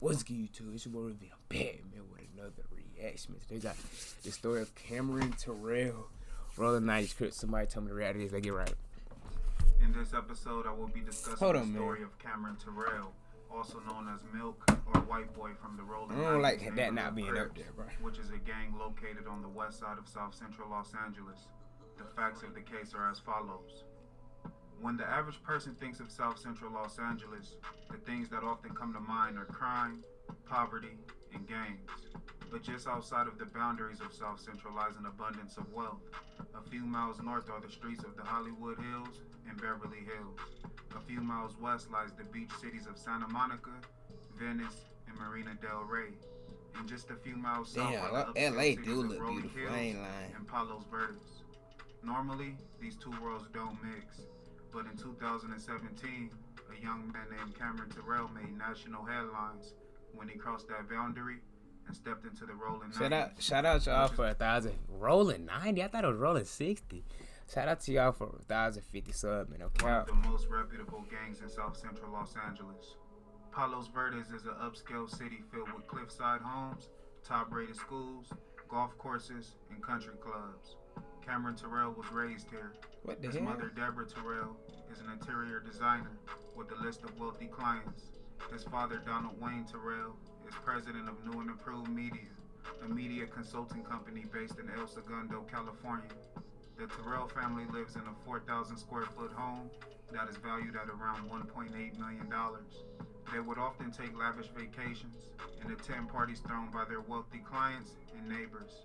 What's good, YouTube? It's your boy being bad, man, with another reaction. They got the story of Cameron Terrell, Rollin 90s Crip. Somebody tell me the reality is. Let's get right. In this episode, I will be discussing the story of Cameron Terrell, also known as Milk or White Boy from the Rollin. I don't like that not being up there, bro. Which is a gang located on the west side of South Central Los Angeles. The facts of the case are as follows. When the average person thinks of South Central Los Angeles, the things that often come to mind are crime, poverty, and gangs. But just outside of the boundaries of South Central lies an abundance of wealth. A few miles north are the streets of the Hollywood Hills and Beverly Hills. A few miles west lies the beach cities of Santa Monica, Venice, and Marina del Rey. And just a few miles south are the LA cities do of look Rolling beautiful. Hills I ain't lying. and Palos Verdes. Normally, these two worlds don't mix. But in 2017, a young man named Cameron Terrell made national headlines when he crossed that boundary and stepped into the Rollin 90. Shout out y'all for 1,000. Rollin 90? I thought it was Rollin 60. Shout out to y'all for 1,050 subs, man. Okay. One of the most reputable gangs in South Central Los Angeles. Palos Verdes is an upscale city filled with cliffside homes, top-rated schools, golf courses, and country clubs. Cameron Terrell was raised here. His mother, Deborah Terrell, is an interior designer with a list of wealthy clients. His father, Donald Wayne Terrell, is president of New and Improved Media, a media consulting company based in El Segundo, California. The Terrell family lives in a 4,000 square foot home that is valued at around $1.8 million. They would often take lavish vacations and attend parties thrown by their wealthy clients and neighbors.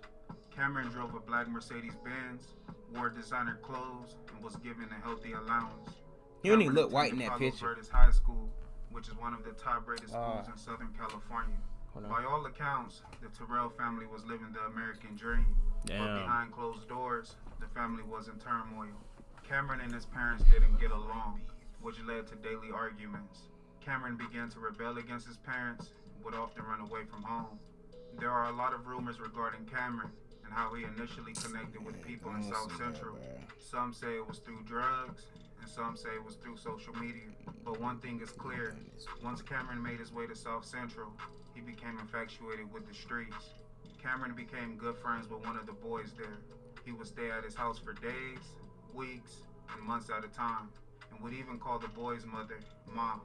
Cameron drove a black Mercedes-Benz, wore designer clothes, and was given a healthy allowance. He don't even look white in that picture. Palos Verdes High School, which is one of the top-rated schools in Southern California. By all accounts, the Terrell family was living the American dream. But behind closed doors, the family was in turmoil. Cameron and his parents didn't get along, which led to daily arguments. Cameron began to rebel against his parents and would often run away from home. There are a lot of rumors regarding Cameron and how he initially connected with people in South Central. Some say it was through drugs, and some say it was through social media. But one thing is clear, once Cameron made his way to South Central, he became infatuated with the streets. Cameron became good friends with one of the boys there. He would stay at his house for days, weeks, and months at a time, and would even call the boy's mother, Mom.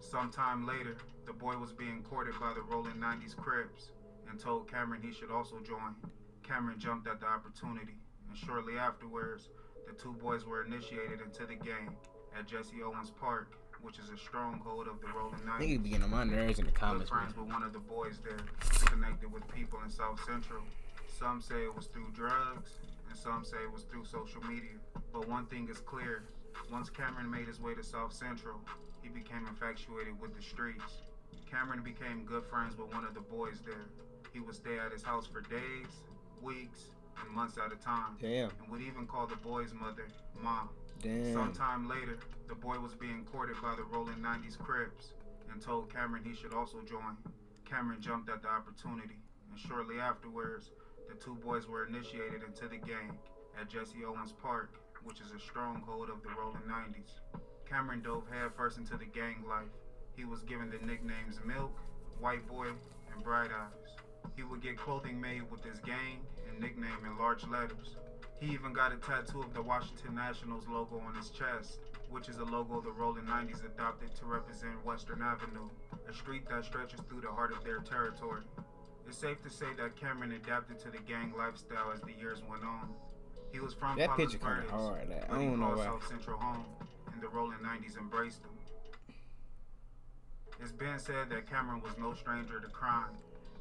Sometime later, the boy was being courted by the Rollin 90s Crips and told Cameron he should also join. Cameron jumped at the opportunity, and shortly afterwards, the two boys were initiated into the gang at Jesse Owens Park, which is a stronghold of the Rollin 90s. Niggas be getting on my nerves in the comments. Good friends with one of the boys there, who connected with people in South Central. Some say it was through drugs, and some say it was through social media. But one thing is clear, once Cameron made his way to South Central, he became infatuated with the streets. Cameron became good friends with one of the boys there. He would stay at his house for days, weeks, and months at a time. And would even call the boy's mother, Mom. Sometime later, the boy was being courted by the Rollin 90s Crips and told Cameron he should also join. Cameron jumped at the opportunity, and shortly afterwards, the two boys were initiated into the gang at Jesse Owens Park, which is a stronghold of the Rollin 90s. Cameron dove headfirst into the gang life. He was given the nicknames Milk, White Boy, and Bright Eyes. He would get clothing made with his gang and nickname in large letters. He even got a tattoo of the Washington Nationals logo on his chest, which is a logo the Rollin 90s adopted to represent Western Avenue, a street that stretches through the heart of their territory. It's safe to say that Cameron adapted to the gang lifestyle as the years went on. He was from Palos Verdes, but he called South Central home, and the Rollin 90s embraced him. It's been said that Cameron was no stranger to crime,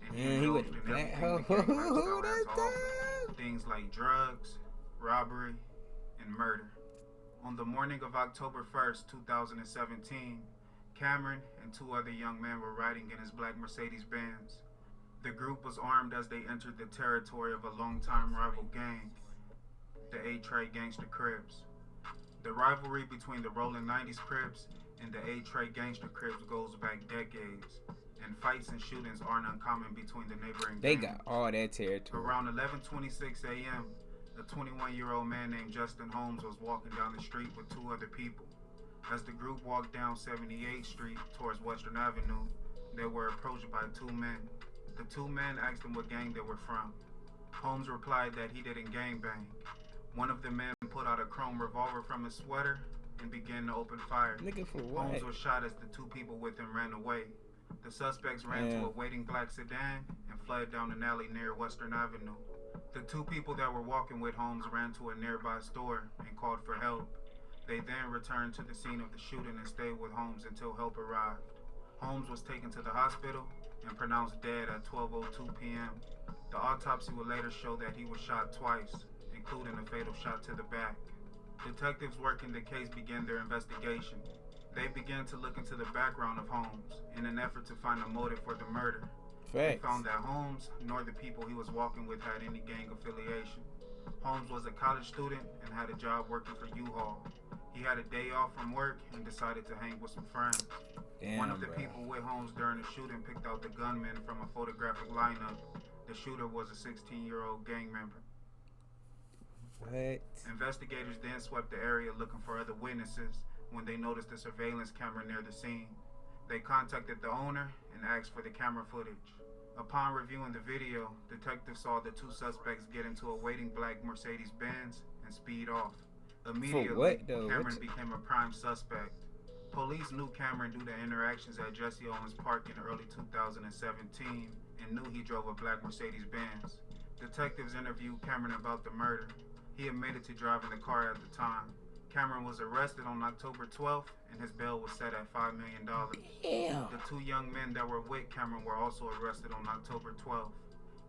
and he indulged in everything the gang lifestyle had to offer. Things like drugs, robbery, and murder. On the morning of October 1st, 2017, Cameron and two other young men were riding in his black Mercedes-Benz. The group was armed as they entered the territory of a longtime rival gang, the A-Tray Gangsta Crips. The rivalry between the Rollin 90s Crips and the A-Tray Gangsta Crips goes back decades, and fights and shootings aren't uncommon between the neighboring gangs. They got all that territory. Around 11:26 a.m., a 21-year-old man named Justin Holmes was walking down the street with two other people. As the group walked down 78th Street towards Western Avenue, they were approached by two men. The two men asked them what gang they were from. Holmes replied that he didn't gangbang. One of the men pulled out a chrome revolver from his sweater and began to open fire. Nigga, for what? Holmes was shot as the two people with him ran away. The suspects ran to a waiting black sedan and fled down an alley near Western Avenue. The two people that were walking with Holmes ran to a nearby store and called for help. They then returned to the scene of the shooting and stayed with Holmes until help arrived. Holmes was taken to the hospital and pronounced dead at 12:02 p.m. The autopsy would later show that he was shot twice, including a fatal shot to the back. Detectives working the case began their investigation. They began to look into the background of Holmes in an effort to find a motive for the murder. They found that Holmes nor the people he was walking with had any gang affiliation. Holmes was a college student and had a job working for U-Haul. He had a day off from work and decided to hang with some friends. One of the people with Holmes during the shooting picked out the gunman from a photographic lineup. The shooter was a 16-year-old gang member. What? Investigators then swept the area looking for other witnesses when they noticed a surveillance camera near the scene. They contacted the owner and asked for the camera footage. Upon reviewing the video, detectives saw the two suspects get into a waiting black Mercedes-Benz and speed off. Immediately, Cameron became a prime suspect. Police knew Cameron due to interactions at Jesse Owens Park in early 2017 and knew he drove a black Mercedes-Benz. Detectives interviewed Cameron about the murder. He admitted to driving the car at the time. Cameron was arrested on October 12th and his bail was set at $5 million. Damn. The two young men that were with Cameron were also arrested on October 12th.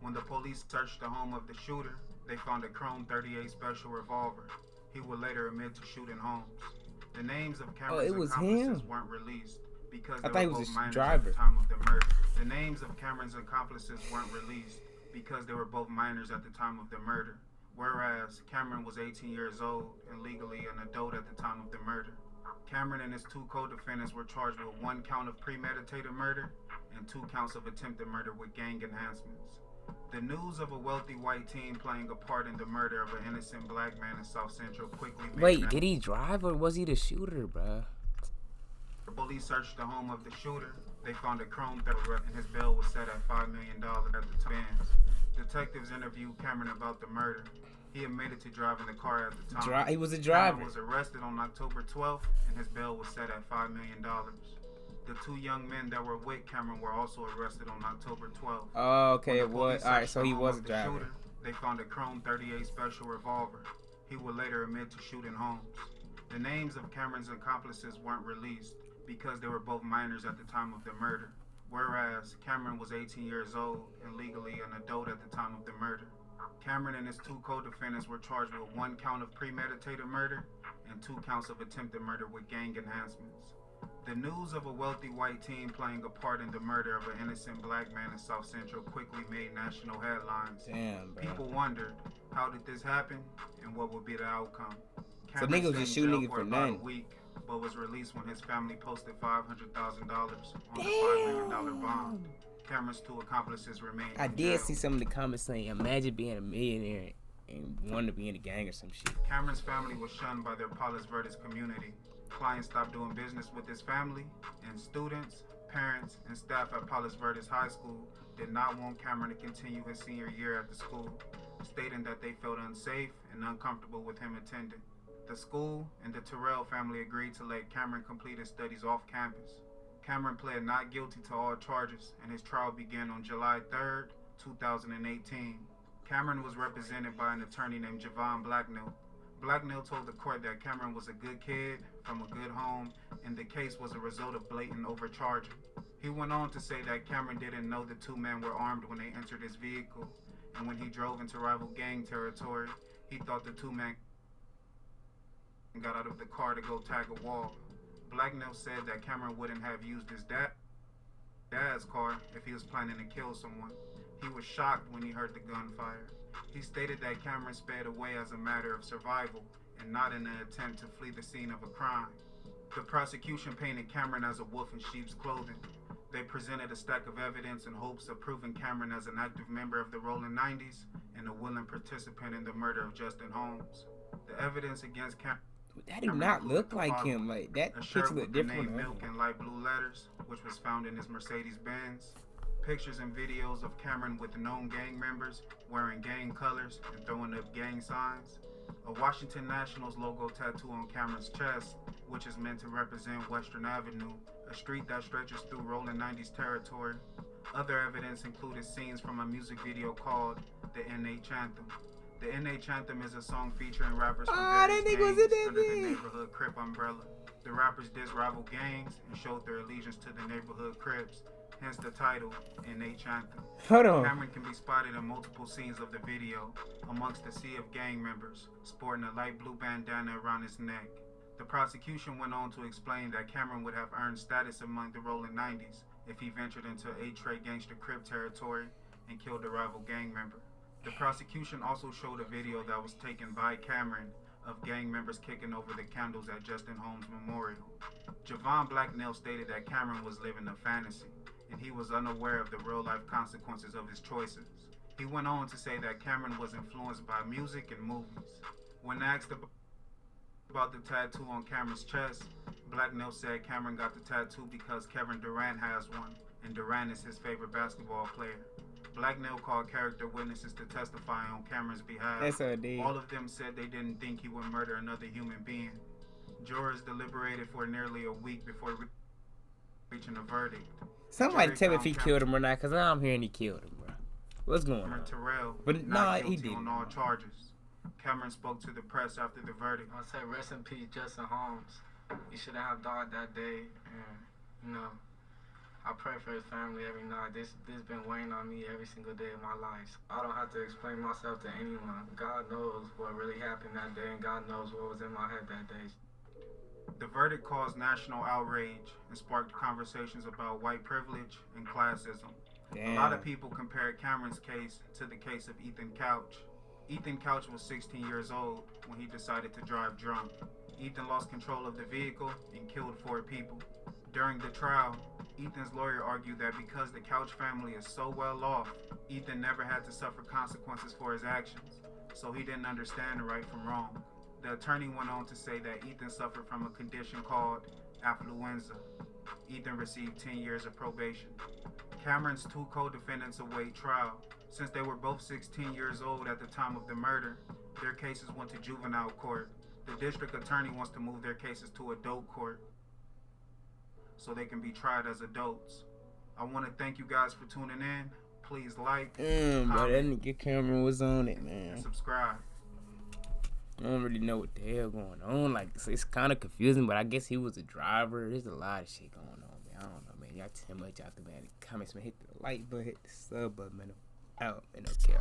When the police searched the home of the shooter, they found a chrome .38 special revolver. He would later admit to shooting Holmes. The names of Cameron's accomplices weren't released because they were both minors at the time of the murder. The names of Cameron's accomplices weren't released because they were both minors at the time of the murder. Whereas Cameron was 18 years old and legally an adult at the time of the murder. Cameron and his two co-defendants were charged with 1 count of premeditated murder and 2 counts of attempted murder with gang enhancements. The news of a wealthy white teen playing a part in the murder of an innocent black man in South Central quickly made... Wait, did he drive or was he the shooter, bruh? The police searched the home of the shooter. They found a chrome .38 and his bail was set at $5 million at the time. Detectives interviewed Cameron about the murder. He admitted to driving the car at the time. He was a driver. Cameron was arrested on October 12th and his bail was set at $5 million. The two young men that were with Cameron were also arrested on October 12th. Oh, okay, it was. Alright, so he was a driver. Shooter, they found a chrome .38 special revolver. He would later admit to shooting Holmes. The names of Cameron's accomplices weren't released because they were both minors at the time of the murder. Whereas Cameron was 18 years old and legally an adult at the time of the murder. Cameron and his two co-defendants were charged with 1 count of premeditated murder and 2 counts of attempted murder with gang enhancements. The news of a wealthy white teen playing a part in the murder of an innocent black man in South Central quickly made national headlines. Damn, bro. People wondered, how did this happen and what would be the outcome? So niggas was just shooting niggas for nothing. A week, but was released when his family posted $500,000 on the $5 million bond. Cameron's two accomplices remained I did see some of the comments saying, imagine being a millionaire and wanting to be in a gang or some shit. Cameron's family was shunned by their Palos Verdes community. Clients stopped doing business with his family, and students, parents, and staff at Palos Verdes High School did not want Cameron to continue his senior year at the school, stating that they felt unsafe and uncomfortable with him attending. The school and the Terrell family agreed to let Cameron complete his studies off campus. Cameron pled not guilty to all charges, and his trial began on July 3rd, 2018. Cameron was represented by an attorney named Javon Blacknell. Blacknell told the court that Cameron was a good kid from a good home, and the case was a result of blatant overcharging. He went on to say that Cameron didn't know the two men were armed when they entered his vehicle, and when he drove into rival gang territory, he thought the two men got out of the car to go tag a wall. Blacknell said that Cameron wouldn't have used his dad's car if he was planning to kill someone. He was shocked when he heard the gunfire. He stated that Cameron sped away as a matter of survival and not in an attempt to flee the scene of a crime. The prosecution painted Cameron as a wolf in sheep's clothing. They presented a stack of evidence in hopes of proving Cameron as an active member of the Rollin 90s and a willing participant in the murder of Justin Holmes. The evidence against Cameron... That do not look like him. Like that picture look different. Milk in light blue letters, which was found in his Mercedes-Benz. Pictures and videos of Cameron with known gang members wearing gang colors and throwing up gang signs. A Washington Nationals logo tattoo on Cameron's chest, which is meant to represent Western Avenue, a street that stretches through Rollin 90s territory. Other evidence included scenes from a music video called the NH Anthem. The NH Anthem is a song featuring rappers from various gangs under the neighborhood Crip umbrella. The rappers diss rival gangs and showed their allegiance to the neighborhood Crips, hence the title NH Anthem. Hold on. Cameron can be spotted in multiple scenes of the video, amongst a sea of gang members, sporting a light blue bandana around his neck. The prosecution went on to explain that Cameron would have earned status among the Rollin 90s if he ventured into A-Tray gangster Crip territory and killed a rival gang member. The prosecution also showed a video that was taken by Cameron of gang members kicking over the candles at Justin Holmes Memorial. Javon Blacknell stated that Cameron was living a fantasy, and he was unaware of the real-life consequences of his choices. He went on to say that Cameron was influenced by music and movies. When asked about the tattoo on Cameron's chest, Blacknell said Cameron got the tattoo because Kevin Durant has one, and Durant is his favorite basketball player. Blacknell called character witnesses to testify on Cameron's behalf. That's how it did. All of them said they didn't think he would murder another human being. Jurors deliberated for nearly a week before reaching a verdict. Somebody tell me if he killed him or not, because I'm hearing he killed him, bro. What's going on? Cameron Terrell, But not he guilty didn't. on all charges. Cameron spoke to the press after the verdict. I say rest in peace, Justin Holmes. He shouldn't have died that day, and I pray for his family every night. This been weighing on me every single day of my life. I don't have to explain myself to anyone. God knows what really happened that day, and God knows what was in my head that day. The verdict caused national outrage and sparked conversations about white privilege and classism. Damn. A lot of people compared Cameron's case to the case of Ethan Couch. Ethan Couch was 16 years old when he decided to drive drunk. Ethan lost control of the vehicle and killed 4 people. During the trial, Ethan's lawyer argued that because the Couch family is so well off, Ethan never had to suffer consequences for his actions, so he didn't understand right from wrong. The attorney went on to say that Ethan suffered from a condition called affluenza. Ethan received 10 years of probation. Cameron's 2 co-defendants await trial. Since they were both 16 years old at the time of the murder, their cases went to juvenile court. The district attorney wants to move their cases to adult court so they can be tried as adults. I want to thank you guys for tuning in. Please like, But that comment, nigga Cameron was on it, and man. subscribe. I don't really know what the hell going on. Like, it's kind of confusing, but I guess he was a driver. There's a lot of shit going on, man. I don't know, man. Y'all too much out there, man. Comments, man. Hit the like button, hit the sub button, man. Out, man. Okay.